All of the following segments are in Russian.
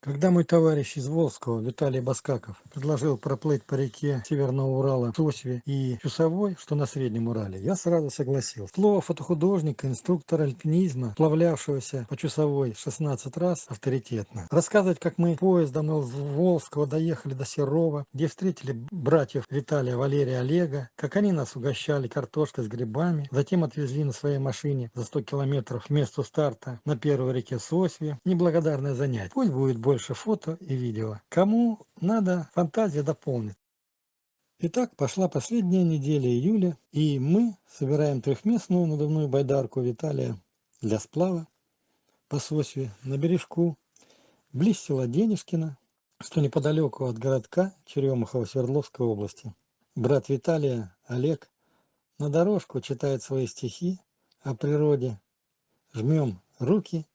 Когда мой товарищ из Волжского, Виталий Баскаков, предложил проплыть по реке Северного Урала Тосве и Чусовой, что на Среднем Урале, я сразу согласился. Слово фотохудожника, инструктора альпинизма, плавлявшегося по Чусовой 16 раз, авторитетно. Рассказывать, как мы поездом из Волжского доехали до Серова, где встретили братьев Виталия, Валерия, Олега, как они нас угощали картошкой с грибами, затем отвезли на своей машине за 100 километров к месту старта на первой реке Сосве. Неблагодарное занятие. Пусть будет больше фото и видео. Кому надо, фантазия дополнит. Итак, пошла последняя неделя июля, и мы собираем трехместную надувную байдарку Виталия для сплава по Сосве на бережку, близ села Денежкино, что неподалеку от городка Черемухова Свердловской области. Брат Виталия, Олег, на дорожку читает свои стихи о природе. Жмем руки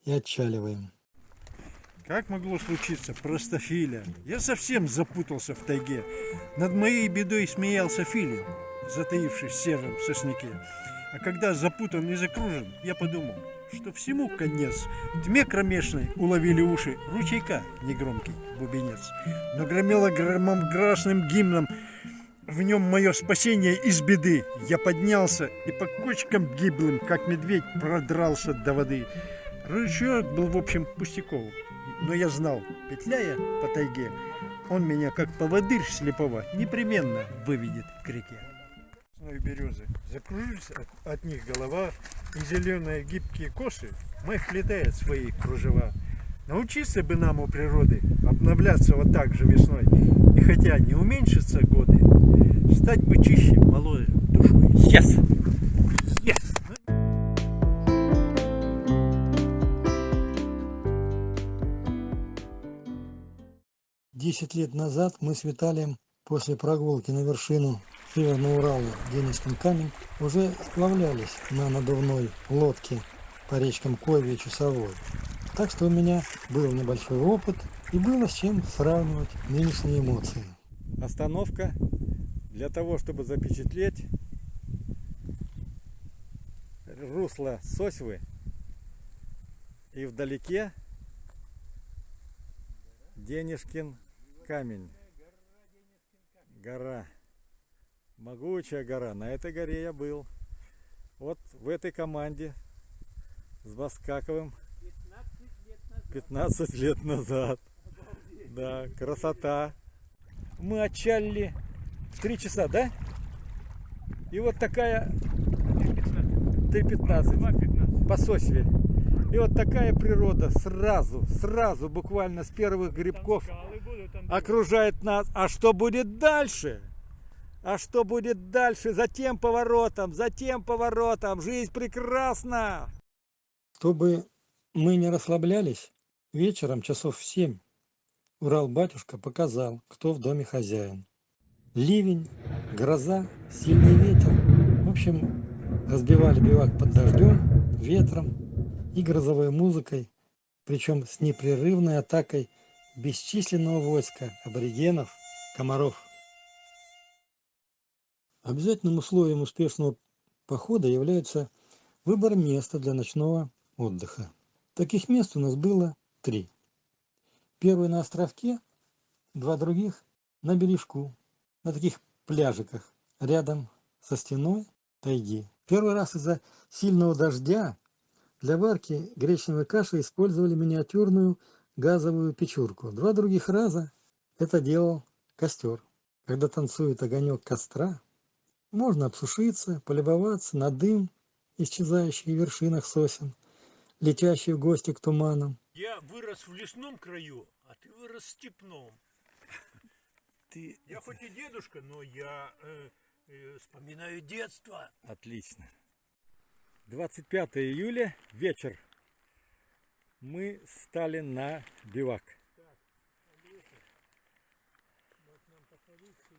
и отчаливаем. Как могло случиться, простофиля? Я совсем запутался в тайге. Над моей бедой смеялся филин, затаившись в сером сосняке. А когда запутан и закружен, я подумал, что всему конец. В тьме кромешной уловили уши ручейка негромкий бубенец. Но громело громогласным гимном в нем мое спасение из беды. Я поднялся и по кочкам гиблым, как медведь, продрался до воды. Ручеек был, в общем, пустяковым. Но я знал, петляя по тайге, он меня, как поводырь слепого, непременно выведет к реке. Березы закружились от них голова, и зеленые гибкие косы моих вплетают свои кружева. Научиться бы нам у природы обновляться вот так же весной, и хотя не уменьшатся годы, стать бы чище молодой душой. Yes! Yes! 10 лет назад мы с Виталием после прогулки на вершину Северного Урала Денежкин камень уже сплавлялись на надувной лодке по речкам Койве и Чусовой. Так что у меня был небольшой опыт и было с чем сравнивать нынешние эмоции. Остановка для того, чтобы запечатлеть русло Сосвы, и вдалеке Денежкин камень. Гора. Могучая гора. На этой горе я был. Вот в этой команде с Баскаковым 15 лет назад. Да, красота. Мы отчалили в 3 часа, да? И вот такая 3:15 по Сосве. И вот такая природа сразу, буквально с первых грибков окружает нас. А что будет дальше? А что будет дальше? За тем поворотом. Жизнь прекрасна. Чтобы мы не расслаблялись, вечером часов в 7 Урал-батюшка показал, кто в доме хозяин. Ливень, гроза, сильный ветер. В общем, разбивали бивак под дождем, ветром и грозовой музыкой, причем с непрерывной атакой бесчисленного войска аборигенов, комаров. Обязательным условием успешного похода является выбор места для ночного отдыха. Таких мест у нас было 3. Первое на островке, 2 других на бережку, на таких пляжиках, рядом со стеной тайги. Первый раз из-за сильного дождя для варки гречневой каши использовали миниатюрную газовую печурку. 2 других раза это делал костер. Когда танцует огонек костра, можно обсушиться, полюбоваться на дым, исчезающий в вершинах сосен, летящий в гости к туманам. Я вырос в лесном краю, а ты вырос в степном. Я хоть и дедушка, но я вспоминаю детство. Отлично. 25 июля, вечер. Мы стали на бивак.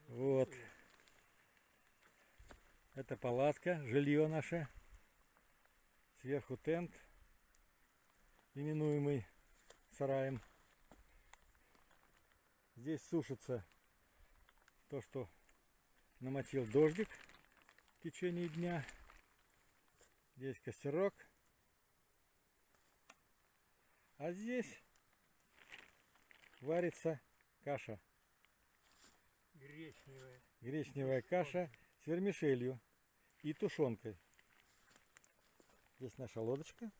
Вот. Это палатка, жилье наше. Сверху тент, именуемый сараем. Здесь сушится то, что намочил дождик в течение дня. Здесь костерок. А здесь варится каша. Гречневая. Гречневая каша с вермишелью и тушенкой. Здесь наша лодочка.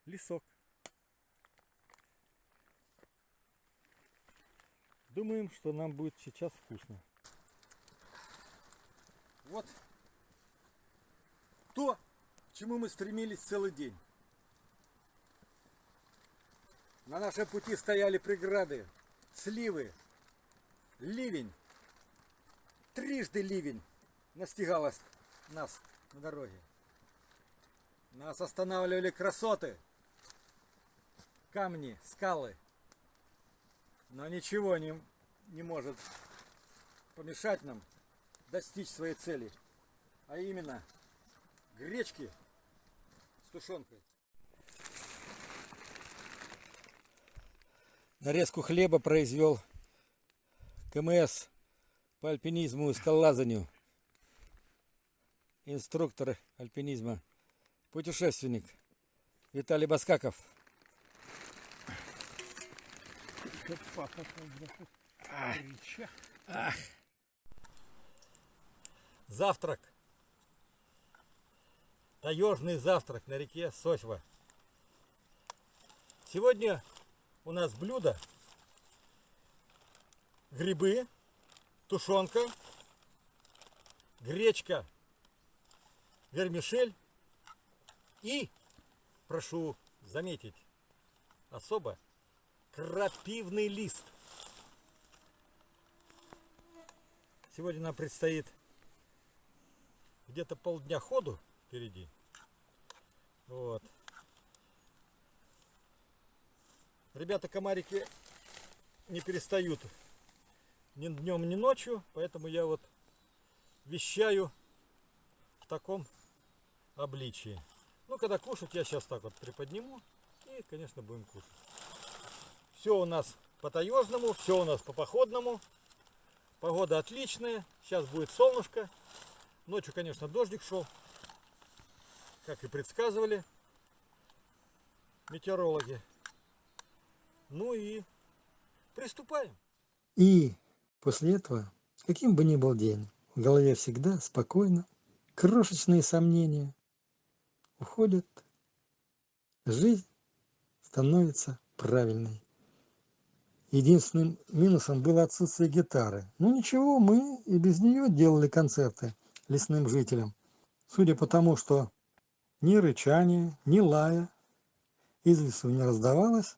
Лесок. Думаем, что нам будет сейчас вкусно. Вот то, к чему мы стремились целый день. На нашем пути стояли преграды, сливы, ливень. Трижды ливень настигал нас на дороге. Нас останавливали красоты, камни, скалы. Но ничего не может помешать нам достичь своей цели. А именно гречки с тушенкой. Нарезку хлеба произвел КМС по альпинизму и скалолазанию. Инструктор альпинизма, путешественник Виталий Баскаков. Завтрак. Таежный завтрак на реке Сосьва. Сегодня у нас блюдо: грибы, тушенка, гречка, вермишель и, прошу заметить особо, крапивный лист. Сегодня нам предстоит где-то полдня ходу впереди. Вот. Ребята-комарики не перестают ни днем, ни ночью, поэтому я вот вещаю в таком обличии. Ну, когда кушать, я сейчас так вот приподниму и, конечно, будем кушать. Все у нас по таежному, все у нас по походному. Погода отличная, сейчас будет солнышко. Ночью, конечно, дождик шел, как и предсказывали метеорологи. Ну и приступаем. И после этого, каким бы ни был день, в голове всегда спокойно, крошечные сомнения уходят, жизнь становится правильной. Единственным минусом было отсутствие гитары. Ну ничего, мы и без нее делали концерты лесным жителям. Судя по тому, что ни рычания, ни лая из лесу не раздавалось,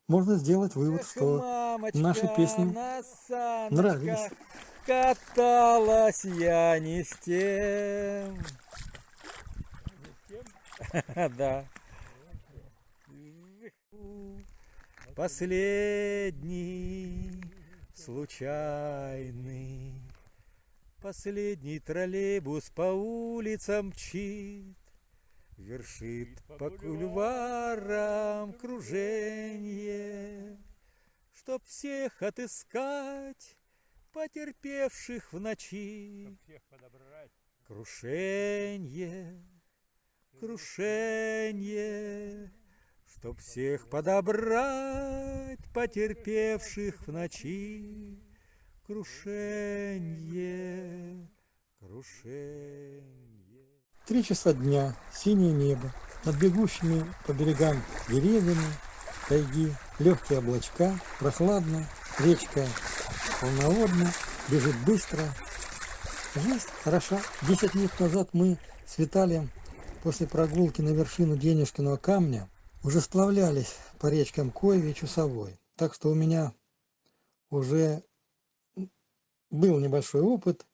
можно сделать вывод, Эх, что мамочка, наши песни на саночках нравились. каталась я не с тем. Да. Последний, случайный, последний троллейбус по улицам мчит, вершит по кульварам круженье, чтоб всех отыскать, потерпевших в ночи. Крушенье, крушенье, чтоб всех подобрать, потерпевших в ночи. Крушенье, крушенье. 3 часа дня, синее небо, над бегущими по берегам деревьями, тайги, легкие облачка, прохладно, речка полноводна, бежит быстро. Жизнь хороша. 10 лет назад мы с Виталием после прогулки на вершину Денежкиного камня уже сплавлялись по речкам Койве и Чусовой. Так что у меня уже был небольшой опыт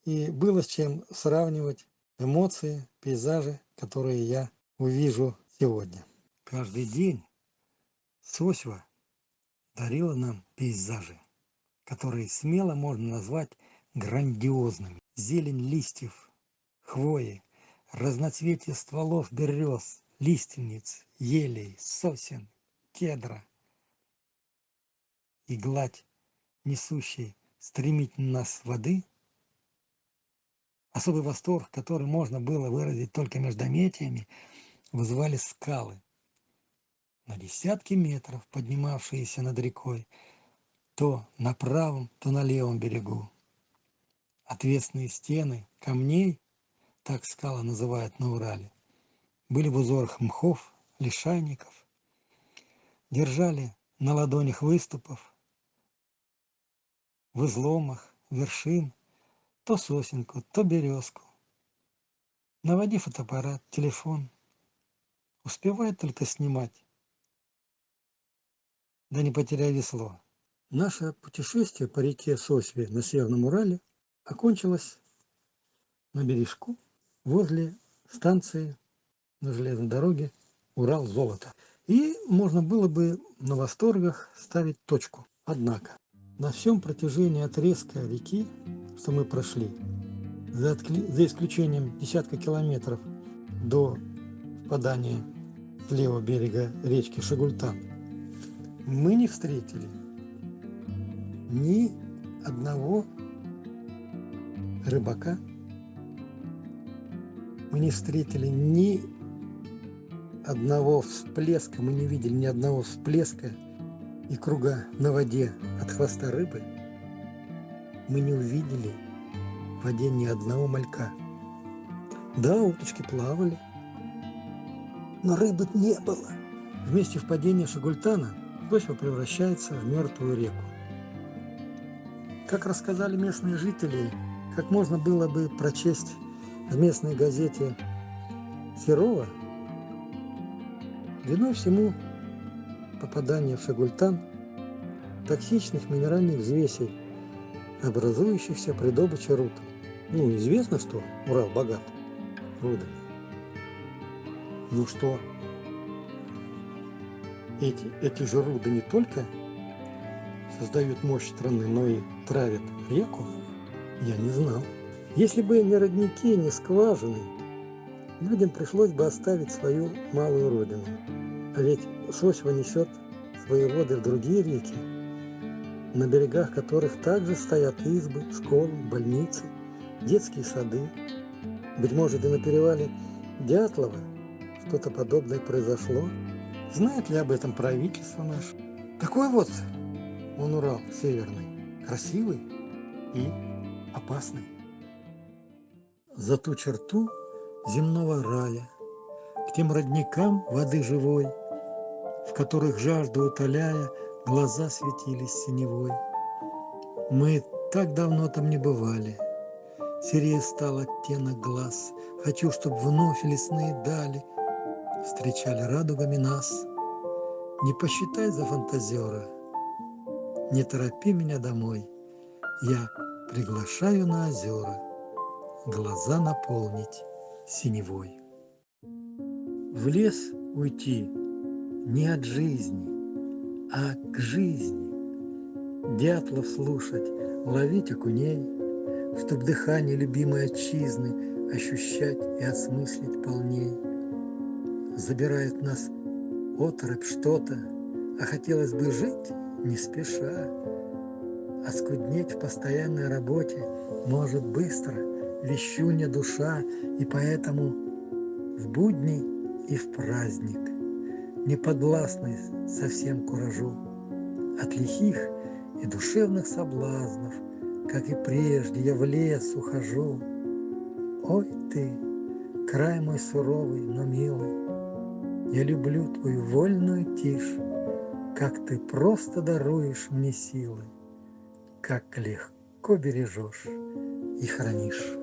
и было с чем сравнивать эмоции, пейзажи, которые я увижу сегодня. Каждый день Сосьва дарила нам пейзажи, которые смело можно назвать грандиозными. Зелень листьев, хвои, разноцветие стволов берез, лиственниц, елей, сосен, кедра и гладь, несущей стремительно нас воды. Особый восторг, который можно было выразить только междометиями, вызывали скалы. на десятки метров поднимавшиеся над рекой, то на правом, то на левом берегу. Отвесные стены камней, так скалы называют на Урале, были в узорах мхов, лишайников, держали на ладонях выступов, в изломах вершин то сосенку, то березку. Наводи фотоаппарат, телефон, успевай только снимать, да не потеряй весло. Наше путешествие по реке Сосьве на Северном Урале окончилось на бережку возле станции на железной дороге Урал-Золото. И можно было бы на восторгах ставить точку. Однако на всем протяжении отрезка реки, что мы прошли, за исключением десятка километров до впадания с левого берега речки Шагультан, мы не встретили ни одного рыбака, мы не встретили ни одного всплеска, мы не видели ни одного всплеска и круга на воде от хвоста рыбы. Мы не увидели в воде ни одного малька. Да, уточки плавали, но рыбы не было. В месте впадения Шагультана Сосьва превращается в мертвую реку. Как рассказали местные жители, как можно было бы прочесть в местной газете Серова, виной всему попадание в Шагультан токсичных минеральных взвесей, образующихся при добыче руд. Ну, известно, что Урал богат рудами. Ну что, эти же руды не только создают мощь страны, но и травят реку, я не знал. Если бы не родники, не скважины, людям пришлось бы оставить свою малую родину. А ведь Сосьва несет свои воды в другие реки, на берегах которых также стоят избы, школы, больницы, детские сады. Быть может, и на перевале Дятлова что-то подобное произошло. Знает ли об этом правительство наше? Такой вот он Урал северный, красивый и опасный. За ту черту земного рая, к тем родникам воды живой, в которых, жажду утоляя, глаза светились синевой. Мы так давно там не бывали, серее стал оттенок глаз. Хочу, чтоб вновь лесные дали встречали радугами нас. Не посчитай за фантазера, не торопи меня домой, я приглашаю на озера глаза наполнить синевой. В лес уйти не от жизни, а к жизни. Дятлов слушать, ловить окуней, чтоб дыхание любимой отчизны ощущать и осмыслить полней. Забирает нас оторопь что-то, а хотелось бы жить не спеша. Оскуднеть в постоянной работе может быстро вещунья душа, и поэтому в будни и в праздник не подвластный совсем куражу. От лихих и душевных соблазнов, как и прежде, я в лес ухожу. Ой ты, край мой суровый, но милый, я люблю твою вольную тишь, как ты просто даруешь мне силы, как легко бережешь и хранишь.